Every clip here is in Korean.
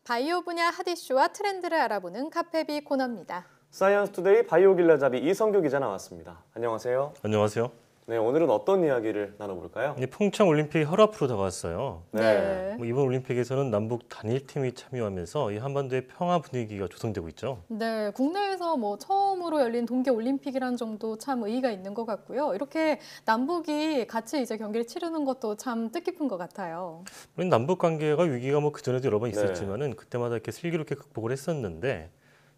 바이오 분야 핫 이슈와 트렌드를 알아보는 카페비 코너입니다. 사이언스 투데이 바이오 길라잡이 이성규 기자 나왔습니다. 안녕하세요. 안녕하세요. 네, 오늘은 어떤 이야기를 나눠볼까요? 평창 올림픽이 혈압으로 다가왔어요. 네. 이번 올림픽에서는 남북 단일팀이 참여하면서 이 한반도의 평화 분위기가 조성되고 있죠. 네, 국내에서 처음으로 열린 동계 올림픽이란 점도 참 의의가 있는 것 같고요. 이렇게 남북이 같이 이제 경기를 치르는 것도 참 뜻깊은 것 같아요. 물론 남북 관계가 위기가 그전에도 여러 번 있었지만은 그때마다 이렇게 슬기롭게 극복을 했었는데.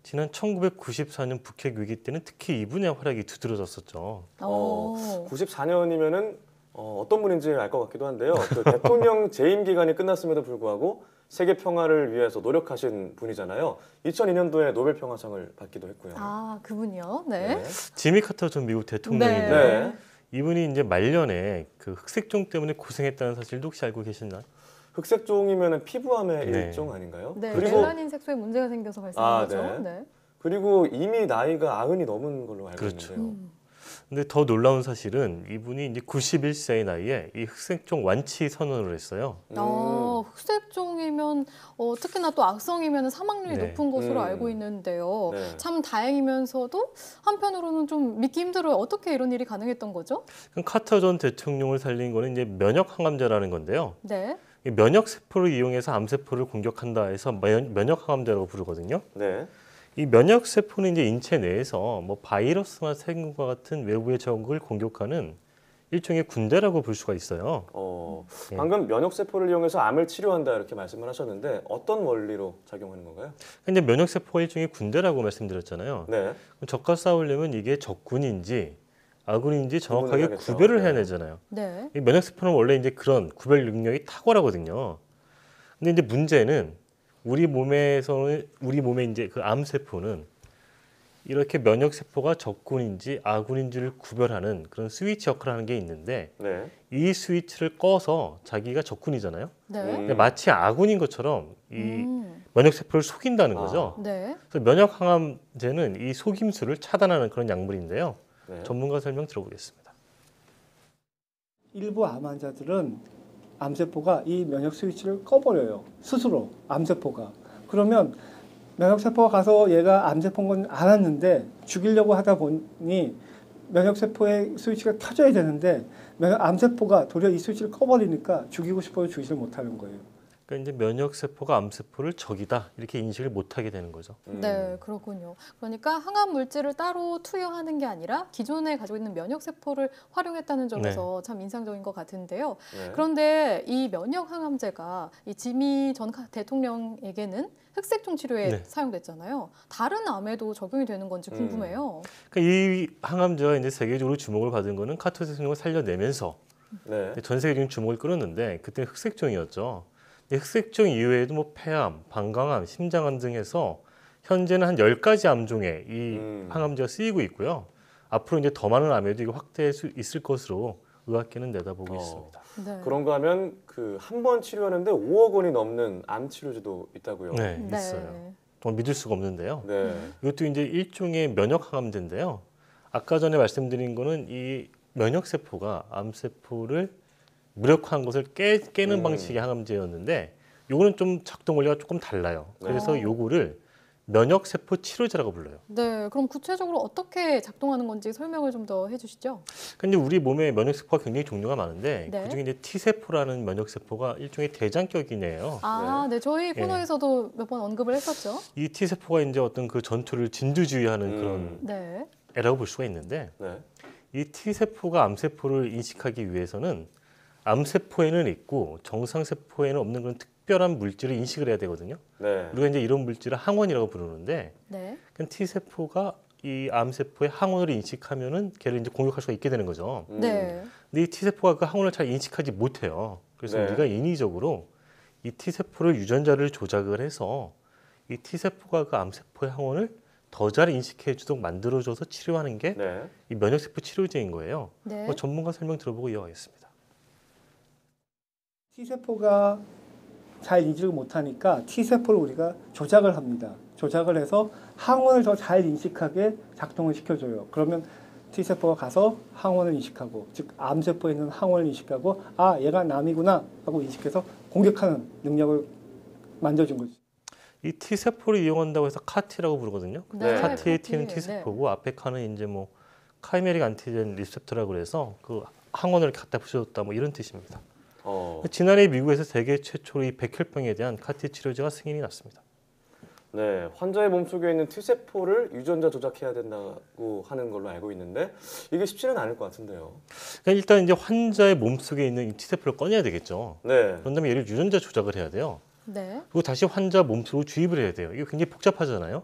지난 1994년 북핵 위기 때는 특히 이 분야 활약이 두드러졌었죠. 94년이면은 어떤 분인지 알 것 같기도 한데요. 그 대통령 재임 기간이 끝났음에도 불구하고 세계 평화를 위해서 노력하신 분이잖아요. 2002년도에 노벨 평화상을 받기도 했고요. 아, 그분이요? 네. 지미 카터 전 미국 대통령인데 네. 이분이 이제 말년에 그 흑색종 때문에 고생했다는 사실도 혹시 알고 계시나요? 흑색종이면 피부암의 일종 아닌가요? 네, 그리고 멜라닌 색소에 문제가 생겨서 발생한 거죠. 네. 네. 그리고 이미 나이가 90이 넘은 걸로 알고 그렇죠. 있는데요. 근데 더 놀라운 사실은 이분이 이제 91세의 나이에 이 흑색종 완치 선언을 했어요. 흑색종이면 특히나 또 악성이면 사망률이 높은 것으로 알고 있는데요. 네. 참 다행이면서도 한편으로는 좀 믿기 힘들어요. 어떻게 이런 일이 가능했던 거죠? 그럼 카터 전 대통령을 살린 거는 이제 면역 항암제라는 건데요. 네. 이 면역 세포를 이용해서 암세포를 공격한다 해서 면역 항암제라고 부르거든요. 네. 이 면역 세포는 이제 인체 내에서 바이러스나 세균과 같은 외부의 적을 공격하는 일종의 군대라고 볼 수가 있어요. 방금 면역 세포를 이용해서 암을 치료한다 이렇게 말씀을 하셨는데 어떤 원리로 작용하는 건가요? 근데 면역 세포가 일종의 군대라고 말씀드렸잖아요. 네. 적과 싸우려면 이게 적군인지 아군인지 정확하게 구별을 해내잖아요. 네. 이 면역 세포는 원래 이제 그런 구별 능력이 탁월하거든요. 근데 이제 문제는 우리 몸에 이제 그 암 세포는 이렇게 면역 세포가 적군인지 아군인지를 구별하는 그런 스위치 역할을 하는 게 있는데 이 스위치를 꺼서 자기가 적군이잖아요. 네. 근데 마치 아군인 것처럼 이 면역 세포를 속인다는 거죠. 네. 그래서 면역 항암제는 이 속임수를 차단하는 그런 약물인데요. 전문가 설명 들어보겠습니다. 일부 암 환자들은 암세포가 이 면역 스위치를 꺼버려요. 스스로 암세포가. 그러면 면역세포가 가서 얘가 암세포인 건 알았는데 죽이려고 하다 보니 면역세포의 스위치가 켜져야 되는데 암세포가 도리어 이 스위치를 꺼버리니까 죽이고 싶어도 죽이지 못하는 거예요. 그러니까 이제 면역 세포가 암 세포를 적이다 이렇게 인식을 못하게 되는 거죠. 네, 그렇군요. 그러니까 항암 물질을 따로 투여하는 게 아니라 기존에 가지고 있는 면역 세포를 활용했다는 점에서 참 인상적인 것 같은데요. 그런데 이 면역 항암제가 이 지미 전 대통령에게는 흑색종 치료에 사용됐잖아요. 다른 암에도 적용이 되는 건지 궁금해요. 그러니까 이 항암제가 이제 세계적으로 주목을 받은 거는 카터 대통령을 살려내면서 전 세계적인 주목을 끌었는데 그때 흑색종이었죠. 흑색종 이외에도 폐암, 방광암, 심장암 등 해서 현재는 한 10가지 암종에 이 항암제가 쓰이고 있고요. 앞으로 이제 더 많은 암에도 이거 확대할 수 있을 것으로 의학계는 내다보고 있습니다. 그런가 하면 그 한 번 치료하는데 5억 원이 넘는 암 치료제도 있다고요? 네, 있어요. 정말 믿을 수가 없는데요. 이것도 이제 일종의 면역 항암제인데요. 아까 전에 말씀드린 거는 이 면역 세포가 암 세포를 무력화한 것을 깨는 방식의 항암제였는데 요거는 좀 작동 원리가 조금 달라요. 그래서 요거를 면역세포 치료제라고 불러요. 네, 그럼 구체적으로 어떻게 작동하는 건지 설명을 좀 더 해주시죠. 근데 우리 몸에 면역세포가 굉장히 종류가 많은데 그중에 이제 T세포라는 면역세포가 일종의 대장격이네요. 네, 저희 코너에서도 몇 번 언급을 했었죠. 이 T세포가 이제 어떤 그 전투를 진두지휘하는 그런 애라고 볼 수가 있는데 이 T세포가 암세포를 인식하기 위해서는 암세포에는 있고 정상세포에는 없는 그런 특별한 물질을 인식을 해야 되거든요. 우리가 이제 이런 물질을 항원이라고 부르는데 그 T세포가 이 암세포의 항원을 인식하면은 걔를 이제 공격할 수가 있게 되는 거죠. 근데 이 T세포가 그 항원을 잘 인식하지 못해요. 그래서 우리가 인위적으로 이 T세포를 유전자를 조작을 해서 이 T세포가 그 암세포의 항원을 더 잘 인식해 주도록 만들어줘서 치료하는 게 이 면역세포 치료제인 거예요. 전문가 설명 들어보고 이어가겠습니다. T세포가 잘 인식을 못하니까 T세포를 우리가 조작을 합니다. 조작을 해서 항원을 더 잘 인식하게 작동을 시켜줘요. 그러면 T세포가 가서 항원을 인식하고, 즉 암세포에 있는 항원을 인식하고 얘가 남이구나 하고 인식해서 공격하는 능력을 만들어준 거죠. 이 T세포를 이용한다고 해서 카티라고 부르거든요. 네, 카티의 T는 카티. T세포고 앞에 칸은 이제 뭐 카이메릭 안티젠 리셉터라고 그래서 그 항원을 갖다 붙여줬다 뭐 이런 뜻입니다. 지난해 미국에서 세계 최초로 이 백혈병에 대한 카티 치료제가 승인이 났습니다. 네, 환자의 몸속에 있는 T세포를 유전자 조작해야 된다고 하는 걸로 알고 있는데 이게 쉽지는 않을 것 같은데요. 그러니까 일단 이제 환자의 몸속에 있는 이 T세포를 꺼내야 되겠죠. 네. 그런 다음에 얘를 유전자 조작을 해야 돼요. 네. 그리고 다시 환자 몸속으로 주입을 해야 돼요. 이게 굉장히 복잡하잖아요.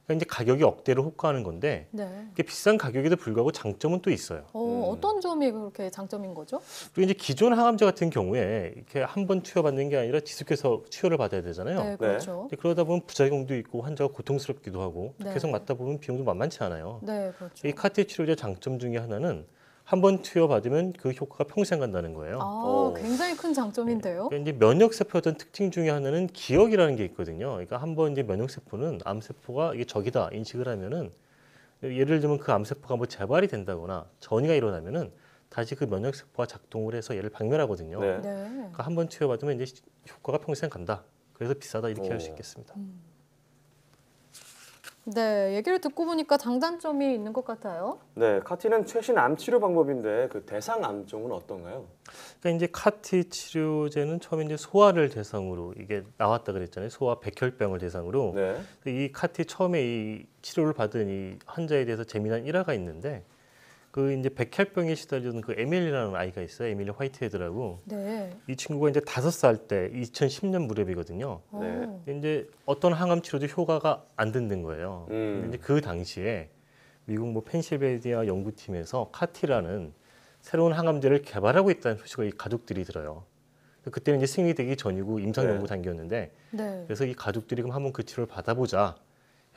그러니까 이제 가격이 억대로 호가하는 건데 네. 이게 비싼 가격에도 불구하고 장점은 또 있어요. 어떤 점이 그렇게 장점인 거죠? 그리고 이제 기존 항암제 같은 경우에 이렇게 한 번 투여받는 게 아니라 지속해서 치료를 받아야 되잖아요. 네, 그렇죠. 근데 그러다 보면 부작용도 있고 환자가 고통스럽기도 하고 네. 계속 맞다 보면 비용도 만만치 않아요. 네, 그렇죠. 이 카티 치료제 장점 중에 하나는 한 번 투여받으면 그 효과가 평생 간다는 거예요. 굉장히 큰 장점인데요. 그러니까 이제 면역세포의 어떤 특징 중에 하나는 기억이라는 게 있거든요. 그러니까 한번 이제 면역세포는 암세포가 이게 적이다 인식을 하면은 예를 들면 그 암세포가 뭐 재발이 된다거나 전이가 일어나면은 다시 그 면역세포가 작동을 해서 얘를 박멸하거든요. 네. 네. 그러니까 한 번 투여받으면 이제 효과가 평생 간다. 그래서 비싸다 이렇게 할 수 있겠습니다. 네, 얘기를 듣고 보니까 장단점이 있는 것 같아요. 네, 카티는 최신 암 치료 방법인데 그 대상 암종은 어떤가요? 그러니까 이제 카티 치료제는 처음에 이제 소아를 대상으로 이게 나왔다 그랬잖아요. 소아 백혈병을 대상으로. 네. 이 카티 처음에 이 치료를 받은 이 환자에 대해서 재미난 일화가 있는데 그 이제 백혈병에 시달리는 그 에밀리라는 아이가 있어요. 에밀리 화이트헤드라고. 네. 이 친구가 이제 5살 때 2010년 무렵이거든요. 네. 이제 어떤 항암 치료도 효과가 안 된다는 거예요. 근데 이제 그 당시에 미국 뭐 펜실베니아 연구팀에서 카티라는 새로운 항암제를 개발하고 있다는 소식을 이 가족들이 들어요. 그때는 이제 승인이 되기 전이고 임상 연구 단계였는데 네. 그래서 이 가족들이 그럼 한번 그 치료를 받아보자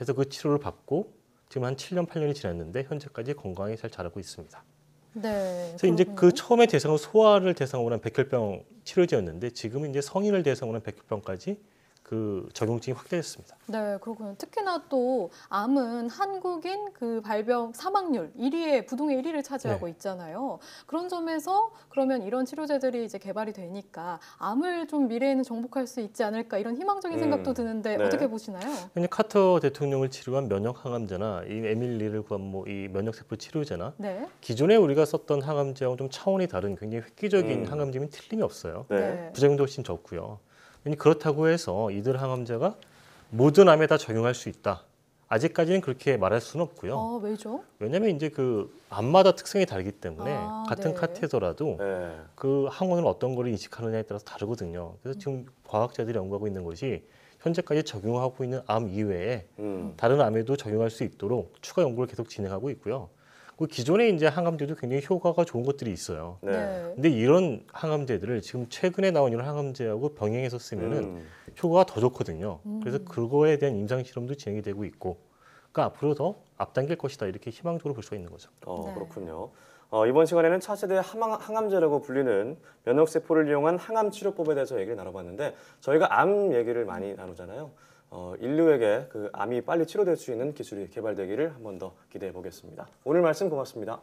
해서 그 치료를 받고 지금 한 7년, 8년이 지났는데 현재까지 건강하게 잘 자라고 있습니다. 네. 그래서 이제 그 처음에 대상으로 소아를 대상으로 한 백혈병 치료제였는데 지금은 이제 성인을 대상으로 한 백혈병까지 그 적용증이 확대됐습니다. 네, 그렇군요. 특히나 또 암은 한국인 그 발병 사망률 1위에 부동의 1위를 차지하고 있잖아요. 그런 점에서 그러면 이런 치료제들이 이제 개발이 되니까 암을 좀 미래에는 정복할 수 있지 않을까 이런 희망적인 생각도 드는데 네. 어떻게 보시나요? 현재 카터 대통령을 치료한 면역 항암제나 이 에밀리를 구한 뭐 이 면역세포 치료제나 네. 기존에 우리가 썼던 항암제하고 좀 차원이 다른 굉장히 획기적인 항암제면 틀림이 없어요. 네. 부작용도 훨씬 적고요. 그렇다고 해서 이들 항암제가 모든 암에 다 적용할 수 있다. 아직까지는 그렇게 말할 수는 없고요. 왜죠? 왜냐하면 이제 그 암마다 특성이 다르기 때문에 같은 네. 카테더라도 네. 그 항원을 어떤 거를 인식하느냐에 따라서 다르거든요. 그래서 지금 과학자들이 연구하고 있는 것이 현재까지 적용하고 있는 암 이외에 다른 암에도 적용할 수 있도록 추가 연구를 계속 진행하고 있고요. 그 기존에 이제 항암제도 굉장히 효과가 좋은 것들이 있어요. 네. 근데 이런 항암제들을 지금 최근에 나온 이런 항암제하고 병행해서 쓰면은 효과가 더 좋거든요. 그래서 그거에 대한 임상 실험도 진행이 되고 있고, 그러니까 앞으로 더 앞당길 것이다 이렇게 희망적으로 볼 수가 있는 거죠. 네. 그렇군요. 이번 시간에는 차세대 항암제라고 불리는 면역세포를 이용한 항암 치료법에 대해서 얘기를 나눠봤는데 저희가 암 얘기를 많이 나누잖아요. 인류에게 그 암이 빨리 치료될 수 있는 기술이 개발되기를 한 번 더 기대해 보겠습니다. 오늘 말씀 고맙습니다.